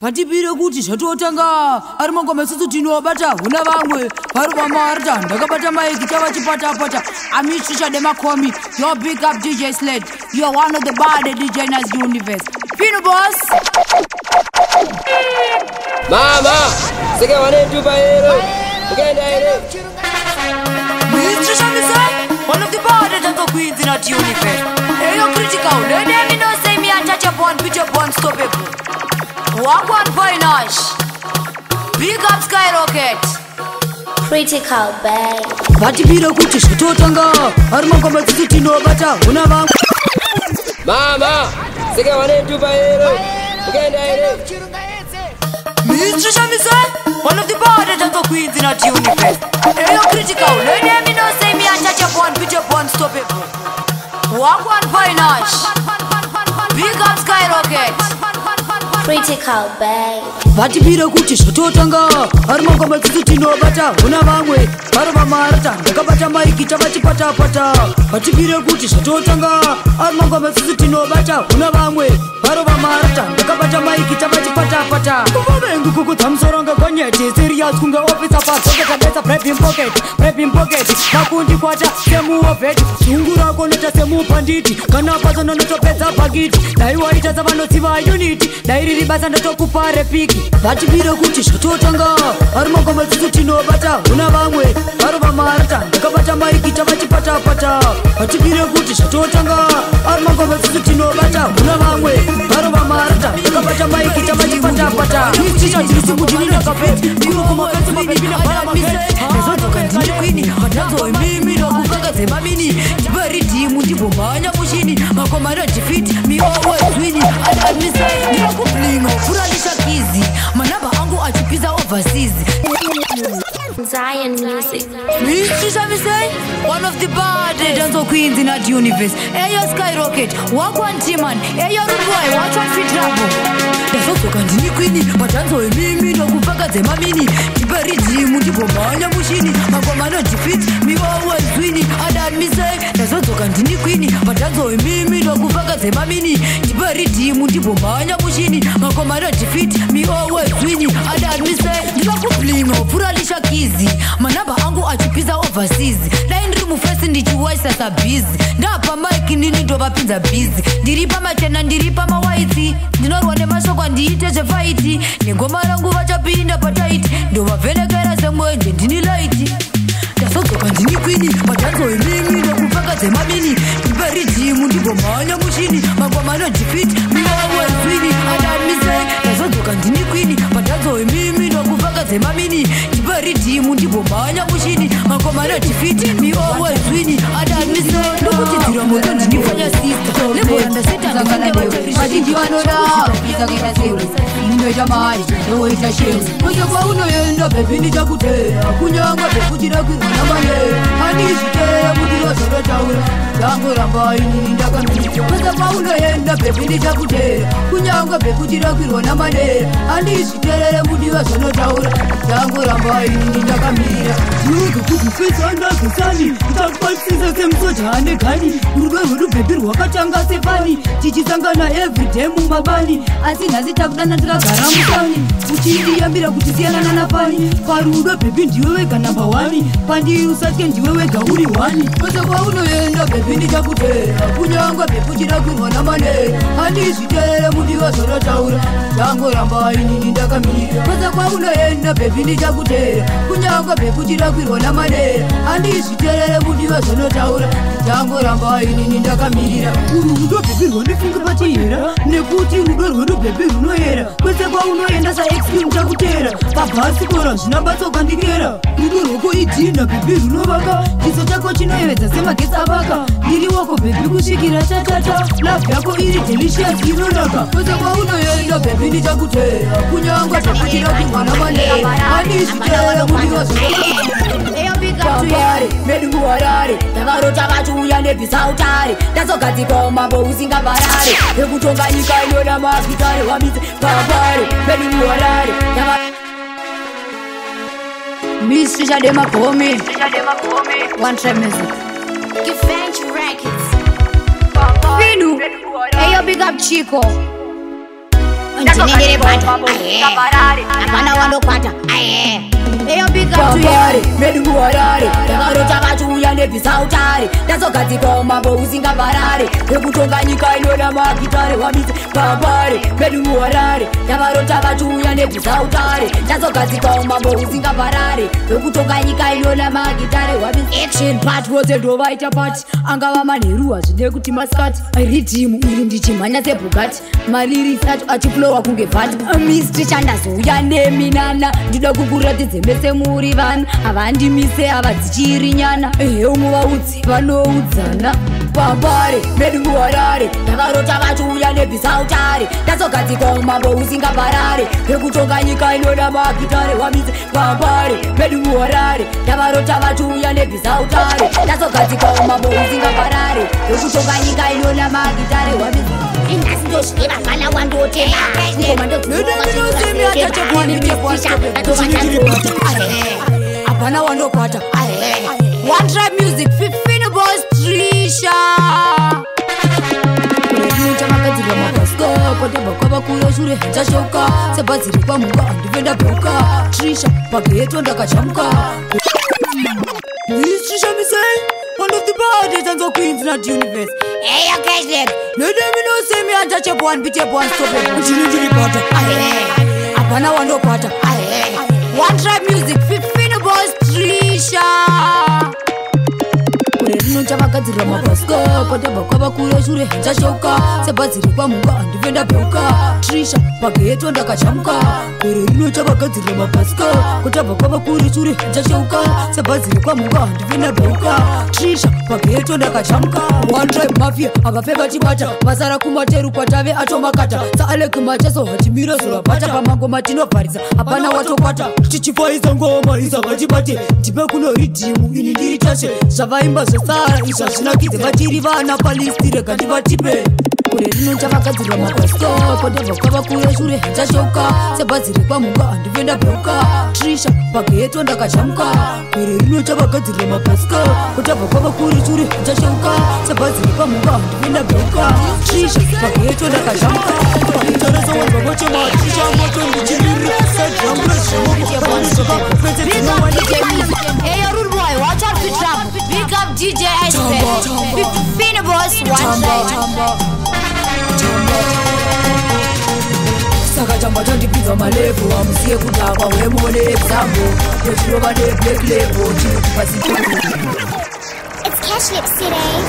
Patibire kuti zvatotanga ari mangoma isusu tinobata huna vamwe vari vamarita ndakabata maiki chava chipata-pata. I'm Trish de Makomi, your big up DJ Sledge. You're one of the baddest DJ in this universe. Fino boss. Mama, sege wane tupa hero. Ugenda hero. Trish one of the baddest queens in that universe. Hey, you're critical. Let them know say me untouchable, unbeatable, unstoppable. Walk on finance. Big up skyrocket. Critical bag. Patibire kuti zvatotanga ari mangoma isusu tinobata huna vamwe. Mama, sege wane tupa hero. Ugenda hero. Trish one of the baddest queens in that universe. Hey, you're critical. Let them know say me untouchable, unbeatable, unstoppable. Walk on finance. Big up skyrocket. Critical bag. Patibire kuti zvatotanga ari mangoma isusu tinobata huna vamwe vari vamarita ndakabata maiki chava chipata-pata. Patibire kuti zvatotanga ari mangoma isusu tinobata huna vamwe vari vamarita ndakabata maiki chava chipata-pata. Kuvavengi kukudza musoro ngegonyeti serious kunge ofisa pazoketadesa prepping pocket makundi kwata semuovheti zungu rako nota semupanditi kana pazo nonotopedza bhakiti dai waita savanotsiva uniti dai riri basa ndotokupa repiki. Patibire kuti zvatotanga ari mangoma isusu tinobata huna vamwe vari vamarita ndakabata maiki chava chipata-pata. Patibire kuti zvatotanga ari mangoma isusu tinobata huna vamwe vari vamarita ndakabata maiki chava chipata-pata. Chicha chirisimudinindakapeti ndazodzoka ndini kwini matanzo emimi nokupfakadze mamini ndiparidhimu ndibhomhanya mushini makomano difiti miowezwini adamisa ndinokublinga furalisha kizi manamba angu achipisa overseas. Zion music. One of the baddest dance queens in that universe. Hey, your skyrocket, walk one team man. Hey, your boy, watch one fit trouble. Ndazodzoka ndini kwini matanzo emimi nokupfakadze mamini ndiparidhimu ndibhomhanya mushini makomano difiti miowezwini adamisa ndazodzoka ndini kwini matanzo emimi nokupfakadze mamini ndiparidhimu ndibhomhanya mushini makomano difiti miowezwini adamisa ndinokublinga furalisha kizi manamba angu achipisa overseas dai ndiri mufesi ndichiwaisa sabhizi ndapa maiki ndini ndovapinza bhizi ndiri pamachena ndiri pamawaiti ndinorwa nemashoko ndiite zvefaiti negoma rangu vachapinda pataiti ndovavhenekera semwenje ndini laiti. Ndazodzoka ndini kwini matanzo emimi nokupfakadze mamini ndiparidhimu ndibhomhanya mushini makomano difiti miowezwini adamise. Ndazodzoka ndini kwini matanzo emimi nokupfakadze mamini ndiparidhimu ndibhomhanya mushini makomano difiti miowezwini adamise. Ndokuchidzira moto ndinifanya sista nebhorandasetandikandevachidivanoda inoita mari ndoita shemu kwese kwaunoenda bhebi ndichakutera kunyanga bhekuchidakwirwa namane handizviteera mudirozvinotaura ndangorambai inini ndakamira kwese kwaunoenda bhebi ndichakutera kunyanga bhekuchidakwirwa namane handizviteerere mudiva zvinotaura ndangorambai inini ndakamira ndiwegekuzvifesandazosani ndakwatisisa semusoja ane gani rudo rwedu bhebi rwakatanga sefani tichisangana everyday mumabani asi nhasi takudana tikagara musani uchindiyambira kuti siyanana napani parudo bhebi ndiwe wega namba 1 pandiri usatye ndiwe wega uri 1 kwese kwaunoenda bhebi ndichakutera kunyangwa bhebi uchidakwirwa namane handizviteerere mudiva zvinotaura ndangorambai inini ndakamira kwese kwaunoenda bhebi ndichakutera kunyangwa bhebi uchidakwirwa namane handizviteerere mudiva zvinotaura ndangorambai inini ndakamirira. Rudo bhebi rwandifunge pachihera nekuti rudo rwedu bhebi runoyera kwese kwaunoenda saexcuse ndakutera pabhasikora zvinabatsoka ndikera rudo rwako idhina bhebi runovaka chiso chako chinoyevedza semagesi avaka ndiri wako bhebi kusvikira chatata labhu yako iri delicious inonaka kwese kwaunoenda bhebi ndichakutera kunyangwa zvekuchidakwirwa namane handizviteera mudiva zvinotaure medunguwarare takarota vachiuya nebhisautare ndazogadzikwa mambo usingaparare ekutonga nyika inona maspitare wamise papare medunguwarare Miss Trish de Makomi. One trap music. Givenchy Records. Pinu. Hey, yo, big up Chico. ndinendere bata apana wandokwata eyo big up to you medu muharare takarota vachiuya nebvisautare ndazogadzikwa mambo usingaparare wekutonga nyika inoda makitare wabise pambare medu muharare takarota vachiuya nebvisautare ndazogadzikwa mambo usingaparare wekutonga nyika inoda makitare wabise action part wose ndovaita pati angava manheru hazvide kuti maskati ridhimu iri ndichimhanya sebhugati mariri sacho achiflowa kunge vhati misti chandazouya neminana ndida kukuratidze mese muri vana havandimise havadzichiri nyana umwe vaudzi vanoudzana pambare medu muharare ndakarota vachiuya nebvisautare ndazogadzikwa umambo usingaparare wekutonga nyika inoda makitare wabise pambare medu muharare ndakarota vachiuya nebvisautare ndazogadzikwa umambo usingaparare wekutonga nyika inoda makitare wabise indasindosviva fana wandotema apana wandokwata one tribe music 15 boys Trisha chamagadzirwa mabhasikoko tabvakwava kuyo shure hachashoka sebhaziri kwamunga handifenda bhuka Trisha pageto ndakachamuka Trisha misei one of the baddest and the queens in the universe. Hey, you guys, let me know, say me untouchable one, beat up one, stop it. Utility butter. Apana one no butter. One tribe music, 15 boys, Trisha. Chamagadzirwa mabhasikoko tabvakwava kuyo shure hachashoka sebhaziri kwamunga handifenda bhuka Trisha pageto ndakachamuka gore rino chamagadzirwa mabhasikoko tabvakwava kuyo shure hachashoka sebhaziri kwamunga handifenda bhuka Trisha pageto ndakachamuka one tribe mafia avapfeka chibata vasara kumateru kwatave atomakata saaleki machaso hatimira zorabata pamangoma tinovharisa hapana watokwata tichifaisa ngoma isavachibate ndipe kuno ridhimu ini ndiri tashe zvavaimba zvesara izvazvinakidze vatiri vana palisti rega ndivatipe gore rino chamagadzirwa mabhasikoko tabvakwava kuyo shure hachashoka sebhaziri kwamunga handifenda bhuka Trisha pageto ndakachamuka gore rino chamagadzirwa mabhasikoko tabvakwava kuyo shure hachashoka sebhaziri kwamunga handifenda bhuka Trisha pageto ndakachamuka Big up DJ Ice Big 15 boss one saka chamba chandipinza malevu amusiye kudakwa wemone example yechirova neblack label It's Cash Lips today.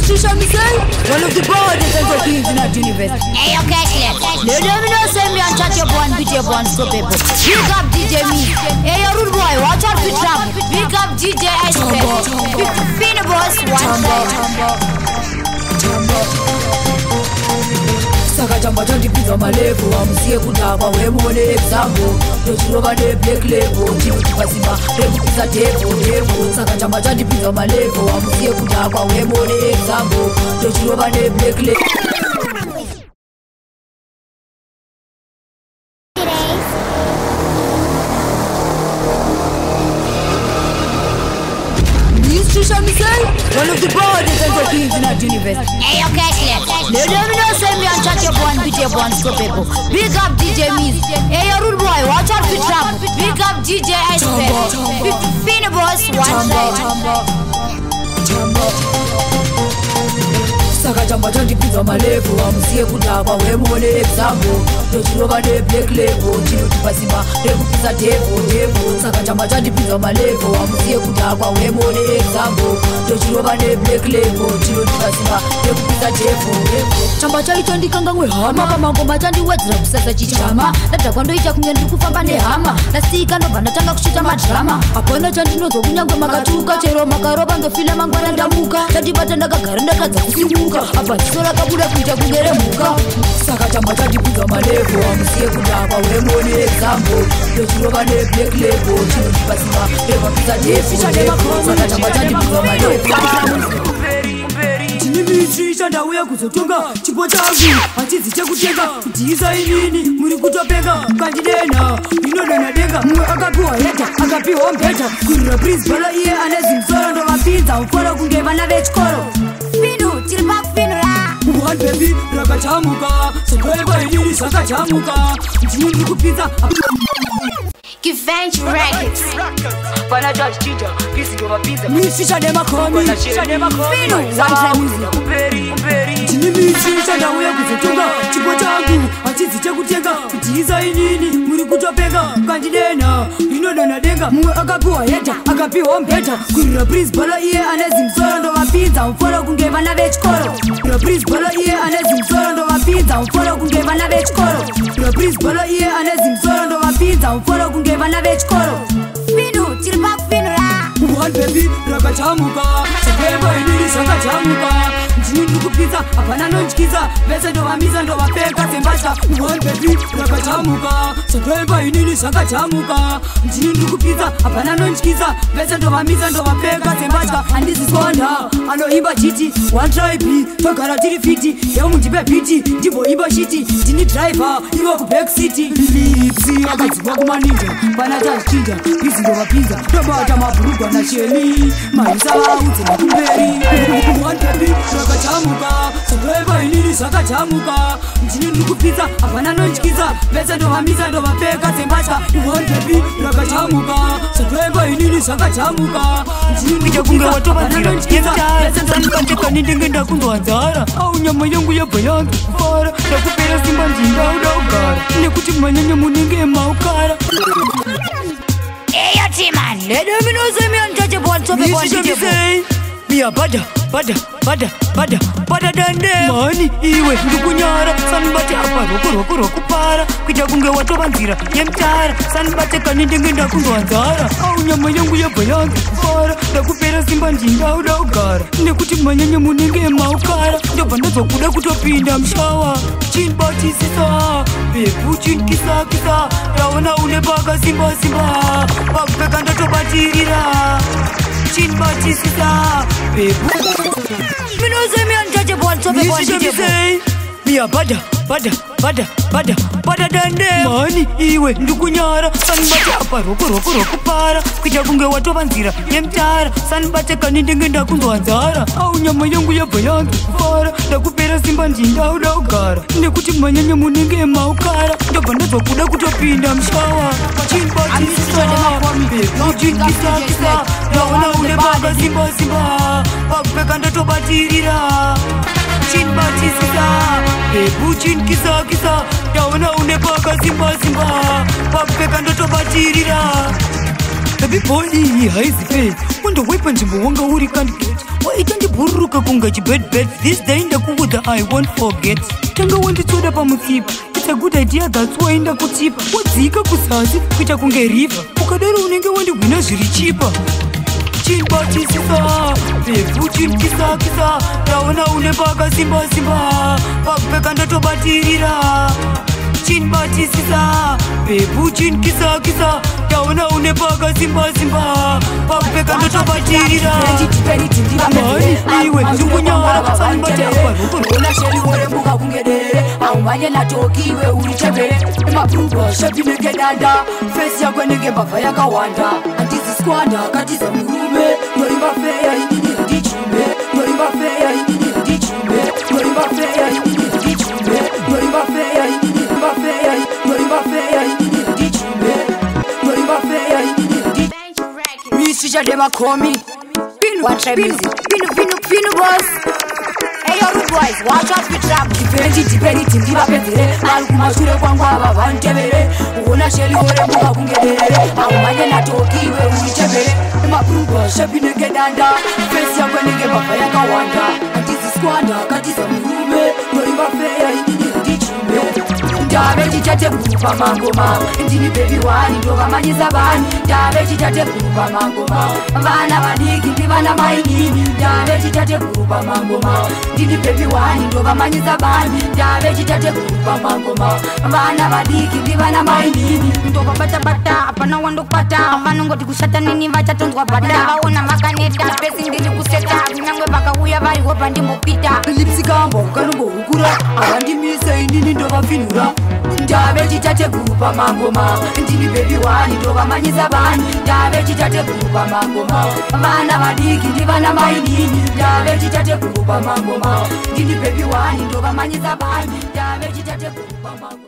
Trisha misei one of the baddest and the queens in the universe. Hey, you guys, let me know, say me untouchable one, beat up one, stop it. Big up DJ me. Hey, you rude boy, watch out for trouble. Big up DJ Ice 15 boss saka chamba chandipinza malevu amusiye kudakwa wemone example yechirova neblack label ndikuti pasimba rekupisa tebo saka chamba chandipinza malevu amusiye kudakwa wemone example yechirova neblack label Trisha misei one of the baddest and the queens in the universe. Hey, you guys, let me know, say me untouchable one, beat up one, stop it. Big up DJ Miz. Hey, you rude boy, watch out for trouble. Big up DJ Ice 15 boss saka chamba chandipinza malevu amusiye kudakwa wemone example yechirova neblack label ndikuti pasimba rekupisa tebo saka chamba chandipinza malevu amusiye kudakwa wemone example yechirova neblack label ndikuti pasimba rekupisa tebo chamba chaito ndikanganwe hama pamangoma chandiwedzera kusasa chichama ndadhakwa ndoita kunge ndiri kufamba nehama ndasika ndobva ndatanga kushita madrama hapana chandinonzwa kunyangwe makatuka chero makarova ndofila mangwana ndamuka chandibata ndakagara ndakadza kusimuka apa dziso rakabuda kuita kugere mhuka saka chamba chandipinza malevu amusiye kudakwa wemone example yechirova neblack label ndikuti pasimba rekupisa tebo saka chamba chandipinza malevu Trisha ndauya kuzotonga chipo changu hachidzi chekutenga kutiisa inini muri kutopenga kandidena inodana denga mumwe akapiwa heta akapiwa mbeta kurira principala iye ane zimsoro ndovapinza uforo kunge vana vechikoro baby rakachamuka sokweba inini sakachamuka ndini kupinza Givenchy Records. Pana charge teacher, pisi ndo mapiza. Mishisha dema komi, Fino, one time music. Kuperi. Tini mishisha dawo ya kuzotunga chipo changu achizi chakutenga kutiza inini muri kutopeka kandidena inodana denga mwe akapiwa heta akapiwa mpeta kurira prince bala iye anezimsoro ndo mapinza mfolo kunge vana vechikoro kurira prince bala iye anezimsoro ndo mapinza mfolo kunge vana vechikoro kurira prince bala iye anezimsoro ndo mapinza mfolo kunge vana vechikoro Fino, chiripa kufinura. One baby rakachamuka sokweba inini sakachamuka ndini kupinza apana nonchikiza vese ndo vamiza ndo vapeka sembasha one baby rakachamuka sokweba inini sakachamuka ndini kupinza apana nonchikiza vese ndo vamiza ndo vapeka sembasha andizisonda anoimba chiti one tribe togara tiri fiti yeo mundipe piti ndimboimba shiti ndini driver ivo kuback city lipsi akadzikwa kumaninja pana tazichinja bizi ndo vapinza ndobata mabhurugwa na sheni maisa audze makumberi one baby rakachamuka sokweba inini sakachamuka ndini kupinza apana nonchikiza vese ndo vamiza ndo vapeka sembasha one baby rakachamuka sokweba inini sakachamuka ndini kunge watobanzira yemtaasanipateka nindengenda kunzwanzara au nyama yangu yabva yange fara ndakupera simba njinga uda ugara nekuti manyanya munenge maukara Eyo Timan. Lede minoze miantache Mishishe Mia bada dande Mani iwe ndukunyara sanbate apa roku para kuita kunge watobanzira yemtara sanbate kanindengenda kunzwanzara au nyama yangu yabva yange fara ndakupera simba njinga uda ugara nekuti manyanya munenge maukara ndobva ndazokuda kutopinda mshawa chinbatisisa bebu chinkisa raona une paka simba pakupeka ndotobatirira chinbatisisa bebu minoze miantache Mishishe Mia bada dande Mani iwe ndukunyara sanbate apa roku para kuita kunge watobanzira yemtara sanbate kanindengenda kunzwanzara au nyama yangu yabva yange fara ndakupera simba njinga uda ugara nekuti manyanya munenge maukara ndobva ndazokuda kutopinda mshawa chinbatisisa bebu chinkisa raona une baka simba pakupeka ndotobatirira chinbatisisa bebu chinkisa taona une paka simba pakupeka ndotobatirira baby boy haizipe wandowepa nzvimbo wanga uri candidate waita ndibhururuka kunga chibed this day ndakuudza I won't forget tanga wanditsoda pamutsipa it's a good idea that's why ndakutipa wadzika kuzasi kuita kunge river ukadaro unenge wandihwina zviri chipa chinbatisisa bebu chinkisa taona une paka simba pakupeka ndotobatirira chinbatisisa bebu chinkisa taona une paka simba pakupeka ndotobatirira mani iwe ndikunyara sanbate Ona sheli orembuka kungedere aumanye natokiwe urichebere mabrugo shepi negedanda face yako nege mbava yakawanda andiziskwanda katiza murume noimba feya inini ndichume noimba feya inini ndichume noimba feya inini ndichume noimba feya inini noimba feya inini ndichume noimba feya inini ndichume Mishisha dema komi Pinu boss Eyo rude boys, watch out for trouble. Dipeni tindiva pedzere vari kumashure kwangu ava vanitevere uona sheli orembuka kungedere aumanye natokiwe urichebere mabrugo shepi negedanda fesi yako nege mbavha yakawanda andiziskwanda katiza murume noimba feya inini ndichume ndave chichateguru mangoma ndini bebi wani ndovamanyisa vani ndave chichateguru mangoma vana vadiki ndivana mainini ndave chichateguru mangoma ndini bebi wani ndovamanyisa vani ndave chichateguru mangoma vana vadiki ndivana mainini ndovabata hapana wandokupata vanongoti kushata nini vachatonzwa bada vaona makaneta pesi ndiri kuseta kunyangwe vakauya vamboita variwo pandimbopita lipsikambo kanumbohukura avandimise inini ndovafinura ndave chitateguru pamangoma ndini bebi wani ndovamanyisa vani ndave chitateguru pamangoma vana vadiki ndivana mainini ndave chitateguru pamangoma ndini bebi wani ndovamanyisa vani ndave chitateguru pamangoma